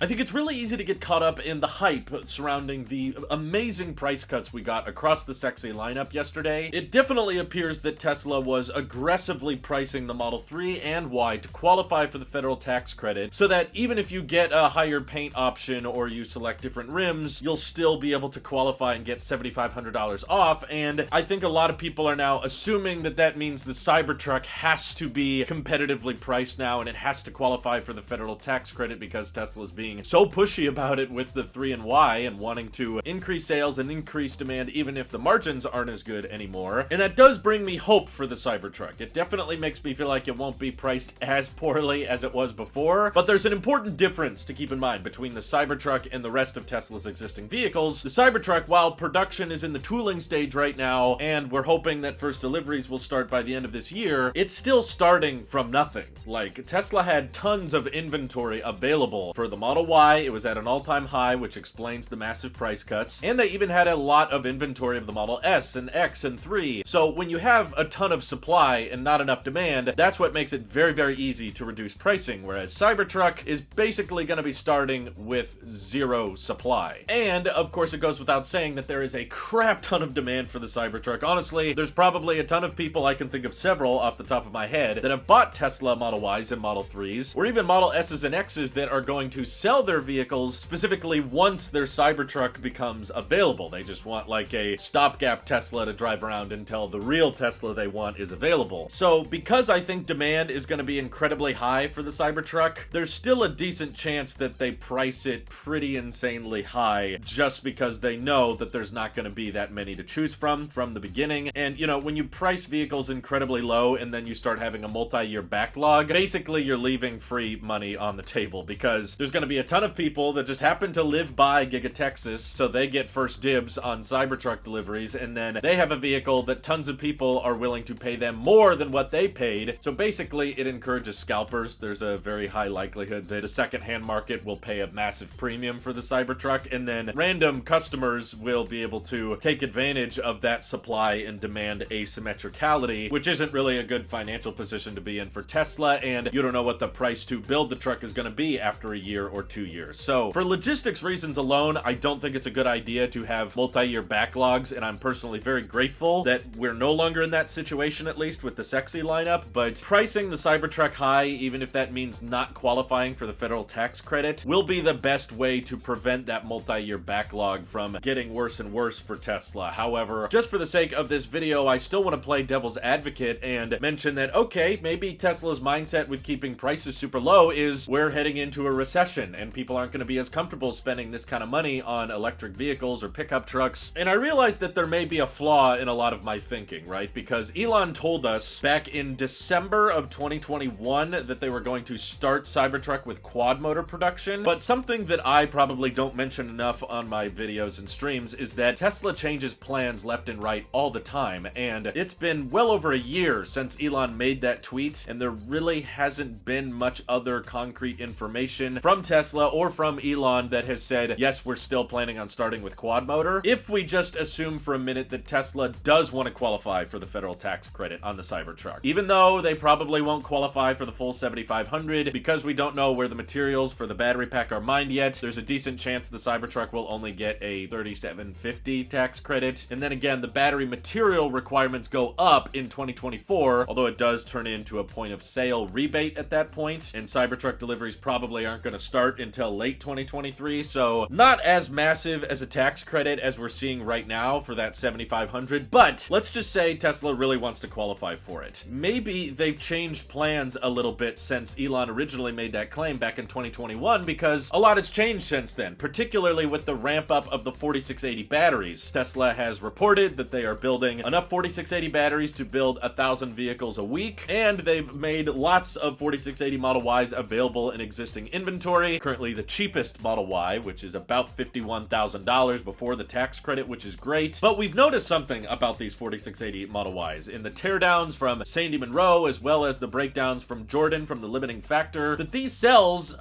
I think it's really easy to get caught up in the hype surrounding the amazing price cuts we got across the sexy lineup yesterday. It definitely appears that Tesla was aggressively pricing the Model 3 and Y to qualify for the federal tax credit, so that even if you get a higher paint option or you select different rims, you'll still be able to qualify and get $7,500 off. And I think a lot of people are now assuming that that means the Cybertruck has to be competitively priced now and it has to qualify for the federal tax credit because Tesla's being so pushy about it with the 3 and Y and wanting to increase sales and increase demand even if the margins aren't as good anymore. And that does bring me hope for the Cybertruck. It definitely makes me feel like it won't be priced as poorly as it was before, but there's an important difference to keep in mind between the Cybertruck and the rest of Tesla's existing vehicles. The Cybertruck, while production is in the tooling stage right now, and we're hoping that first deliveries will start by the end of this year, it's still starting from nothing. Like, Tesla had tons of inventory available for the Model Y. It was at an all-time high, which explains the massive price cuts. And they even had a lot of inventory of the Model S and X and 3. So when you have a ton of supply and not enough demand, that's what makes it very, very easy to reduce pricing, whereas Cybertruck is basically going to be starting with zero supply. And, of course, it goes without saying that there is a crap ton of demand for the Cybertruck. Honestly, there's probably a ton of people, I can think of several off the top of my head, that have bought Tesla Model Ys and Model 3s, or even Model S's and X's that are going to sell their vehicles specifically once their Cybertruck becomes available. They just want like a stopgap Tesla to drive around until the real Tesla they want is available. So because I think demand is going to be incredibly high for the Cybertruck, there's still a decent chance that they price it pretty insanely high just because they know that there's not going to be that many to choose from the beginning. And you know, when you price vehicles incredibly low and then you start having a multi-year backlog, basically you're leaving free money on the table because there's going to be a ton of people that just happen to live by Giga Texas, so they get first dibs on Cybertruck deliveries, and then they have a vehicle that tons of people are willing to pay them more than what they paid. So basically it encourages scalpers. There's a very high likelihood that the secondhand market will pay a massive premium for the Cybertruck, and then random customers will be able to take advantage of that supply and demand asymmetricality, which isn't really a good financial position to be in for Tesla, and you don't know what the price to build the truck is going to be after a year or 2 years. So for logistics reasons alone, I don't think it's a good idea to have multi-year backlogs, and I'm personally very grateful that we're no longer in that situation, at least with the sexy lineup. But pricing the Cybertruck high, even if that means not qualifying for the federal tax credit, will be the best way to prevent that multi-year backlog from getting worse and worse for Tesla. However, just for the sake of this video, I still want to play devil's advocate and mention that, okay, maybe Tesla's mindset with keeping prices super low is we're heading into a recession and people aren't going to be as comfortable spending this kind of money on electric vehicles or pickup trucks. And I realize that there may be a flaw in a lot of my thinking, right? Because Elon told us back in December of 2021 that they were going to start Cybertruck with quad motor production. But something that I probably don't mention enough on my videos and streams is that Tesla changes plans left and right all the time. And it's been well over a year since Elon made that tweet, and there really hasn't been much other concrete information from Tesla or from Elon that has said, yes, we're still planning on starting with quad motor. If we just assume for a minute that Tesla does want to qualify for the federal tax credit on the Cybertruck, even though they probably won't qualify for the full $7,500 because we don't know where the materials for the battery pack are mined yet, there's a decent chance the Cybertruck will only get a $3,750 tax credit. And then again, the battery material requirements go up in 2024, although it does turn into a point of sale rebate at that point, and Cybertruck deliveries probably aren't going to start until late 2023, so not as massive as a tax credit as we're seeing right now for that $7,500, but let's just say Tesla really wants to qualify for it. Maybe they've changed plans a little bit since Elon originally made that claim back in 2021, because a lot has changed since then, particularly with the ramp up of the 4680 batteries. Tesla has reported that they are building enough 4680 batteries to build 1,000 vehicles a week, and they've made lots of 4680 Model Ys available in existing inventory. Currently the cheapest Model Y, which is about $51,000 before the tax credit, which is great. But we've noticed something about these 4680 Model Ys in the teardowns from Sandy Monroe, as well as the breakdowns from Jordan from the limiting factor, that these cells,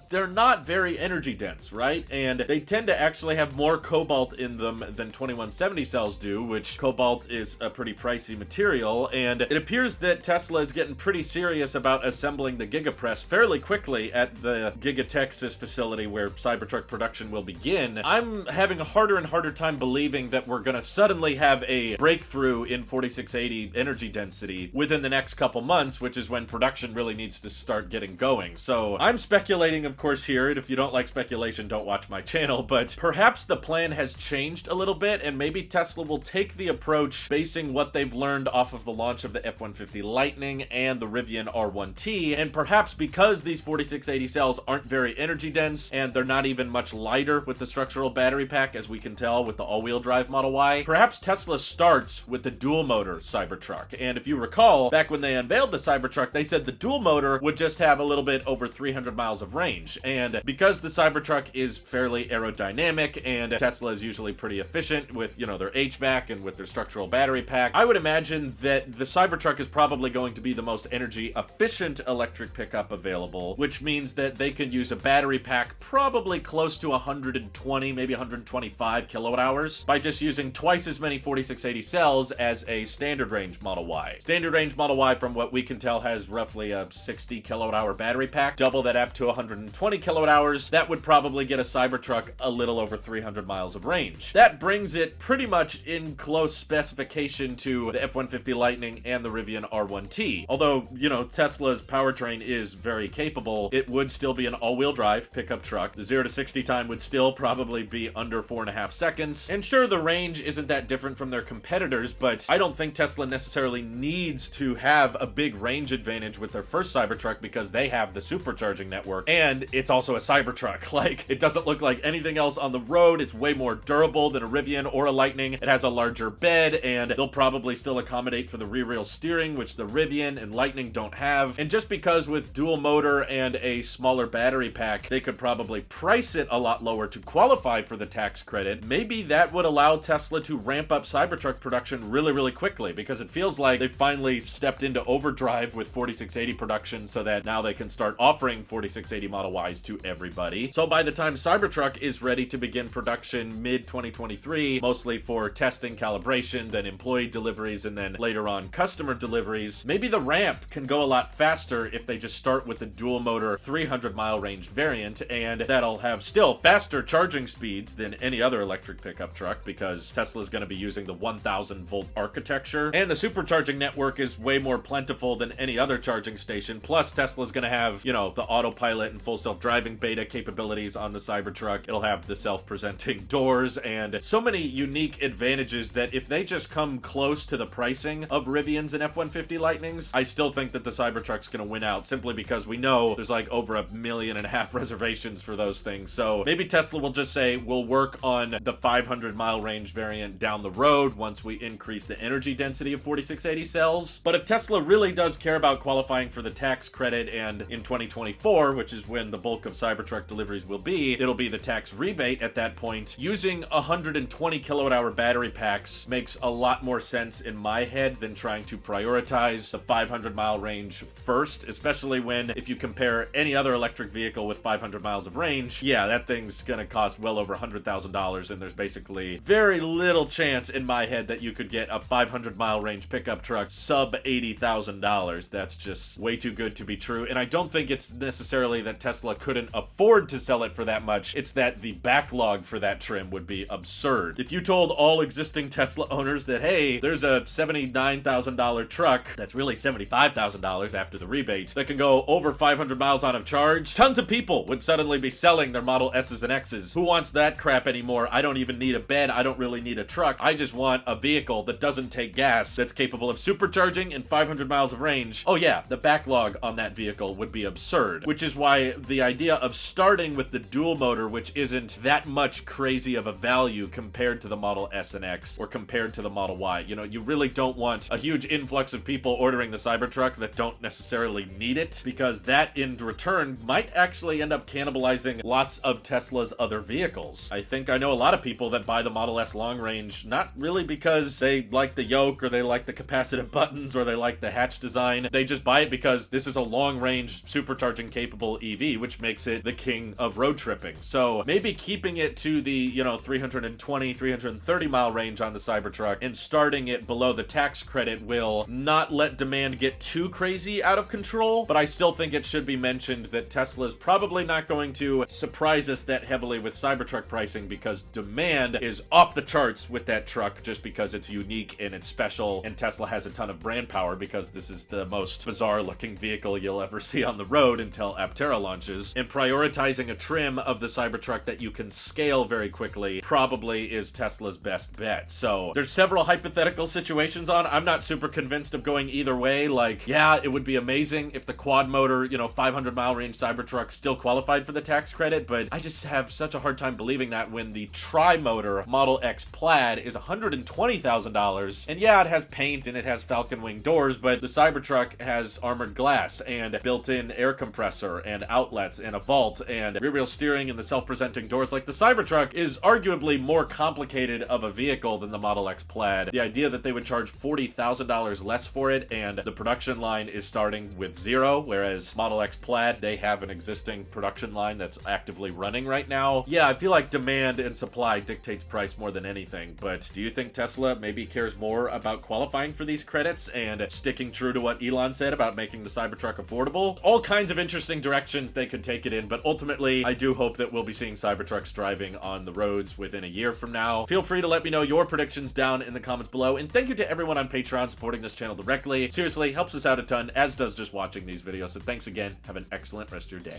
they're not very energy dense, right? And they tend to actually have more cobalt in them than 2170 cells do, which cobalt is a pretty pricey material. And it appears that Tesla is getting pretty serious about assembling the Gigapress fairly quickly at the Giga Texas facility where Cybertruck production will begin, I'm having a harder and harder time believing that we're gonna suddenly have a breakthrough in 4680 energy density within the next couple months, which is when production really needs to start getting going. So I'm speculating, of course, here, and if you don't like speculation, don't watch my channel, but perhaps the plan has changed a little bit, and maybe Tesla will take the approach basing what they've learned off of the launch of the F-150 Lightning and the Rivian R1T, and perhaps because these 4680 cells aren't very energy dense, and they're not even much lighter with the structural battery pack, as we can tell with the all-wheel drive Model Y, perhaps Tesla starts with the dual-motor Cybertruck. And if you recall, back when they unveiled the Cybertruck, they said the dual-motor would just have a little bit over 300 miles of range, and because the Cybertruck is fairly aerodynamic, and Tesla is usually pretty efficient with, you know, their HVAC and with their structural battery pack, I would imagine that the Cybertruck is probably going to be the most energy efficient electric pickup available, which means that they could use a battery pack probably close to 120, maybe 125 kilowatt hours by just using twice as many 4680 cells as a standard range Model Y. Standard range Model Y, from what we can tell, has roughly a 60 kilowatt hour battery pack. Double that up to 120 kilowatt hours. That would probably get a Cybertruck a little over 300 miles of range. That brings it pretty much in close specification to the F-150 Lightning and the Rivian R1T. Although, you know, Tesla's powertrain is very capable, it would still be an all-wheel drive pickup truck. The 0 to 60 time would still probably be under 4.5 seconds. And sure, the range isn't that different from their competitors, but I don't think Tesla necessarily needs to have a big range advantage with their first Cybertruck because they have the supercharging network, and it's also a Cybertruck. Like, it doesn't look like anything else on the road. It's way more durable than a Rivian or a Lightning. It has a larger bed, and they'll probably still accommodate for the rear wheel steering, which the Rivian and Lightning don't have. And just because with dual motor and a smaller battery pack, they could probably price it a lot lower to qualify for the tax credit, maybe that would allow Tesla to ramp up Cybertruck production really, really quickly, because it feels like they finally stepped into overdrive with 4680 production so that now they can start offering 4680 Model Ys to everybody. So by the time Cybertruck is ready to begin production mid-2023, mostly for testing, calibration, then employee deliveries, and then later on customer deliveries, maybe the ramp can go a lot faster if they just start with the dual motor 300 mile range variant, and that'll have still faster charging speeds than any other electric pickup truck because Tesla's going to be using the 1000 volt architecture, and the supercharging network is way more plentiful than any other charging station. Plus, Tesla's going to have, you know, the autopilot and full self-driving beta capabilities on the Cybertruck. It'll have the self-presenting doors and so many unique advantages that if they just come close to the pricing of Rivians and F-150 Lightnings, I still think that the Cybertruck's going to win out, simply because we know there's like over 1.5 million reservations for those things. So maybe Tesla will just say, we'll work on the 500 mile range variant down the road once we increase the energy density of 4680 cells. But if Tesla really does care about qualifying for the tax credit, and in 2024, which is when the bulk of Cybertruck deliveries will be, it'll be the tax rebate at that point, using 120 kilowatt hour battery packs makes a lot more sense in my head than trying to prioritize the 500 mile range first, especially when, if you compare any other electric vehicle with 500 miles of range, yeah, that thing's gonna cost well over $100,000, and there's basically very little chance in my head that you could get a 500 mile range pickup truck sub $80,000. That's just way too good to be true, and I don't think it's necessarily that Tesla couldn't afford to sell it for that much. It's that the backlog for that trim would be absurd. If you told all existing Tesla owners that, hey, there's a $79,000 truck that's really $75,000 after the rebate that can go over 500 miles on a charge, tons of people would suddenly be selling their Model S's and X's. Who wants that crap anymore? I don't even need a bed. I don't really need a truck. I just want a vehicle that doesn't take gas, that's capable of supercharging and 500 miles of range. Oh yeah, the backlog on that vehicle would be absurd, which is why the idea of starting with the dual motor, which isn't that much crazy of a value compared to the Model S and X or compared to the Model Y. You know, you really don't want a huge influx of people ordering the Cybertruck that don't necessarily need it, because that in return might actually end up cannibalizing lots of Tesla's other vehicles. I think I know a lot of people that buy the Model S long range, not really because they like the yoke or they like the capacitive buttons or they like the hatch design. They just buy it because this is a long range supercharging capable EV, which makes it the king of road tripping. So maybe keeping it to the, you know, 320, 330 mile range on the Cybertruck and starting it below the tax credit will not let demand get too crazy out of control, but I still think it should be mentioned that Tesla's probably not going to surprise us that heavily with Cybertruck pricing because demand is off the charts with that truck just because it's unique and it's special, and Tesla has a ton of brand power because this is the most bizarre looking vehicle you'll ever see on the road until Aptera launches. And prioritizing a trim of the Cybertruck that you can scale very quickly probably is Tesla's best bet. So there's several hypothetical situations on. I'm not super convinced of going either way. Like, yeah, it would be amazing if the quad motor, 500-mile range Cybertruck still qualified for the tax credit, but I just have such a hard time believing that when the tri-motor Model X Plaid is $120,000. And yeah, it has paint and it has Falcon Wing doors, but the Cybertruck has armored glass and built-in air compressor and outlets and a vault and rear wheel steering and the self-presenting doors. Like, the Cybertruck is arguably more complicated of a vehicle than the Model X Plaid. The idea that they would charge $40,000 less for it, and the production line is starting with 0, whereas Model X Plaid, they have an existing production line that's actively running right now. Yeah, I feel like demand and supply dictates price more than anything, but do you think Tesla maybe cares more about qualifying for these credits and sticking true to what Elon said about making the Cybertruck affordable? All kinds of interesting directions they could take it in, but ultimately, I do hope that we'll be seeing Cybertrucks driving on the roads within a year from now. Feel free to let me know your predictions down in the comments below, and thank you to everyone on Patreon supporting this channel directly. Seriously, helps us out a ton, as does just watching these videos, so thanks again. Have an excellent rest of your day.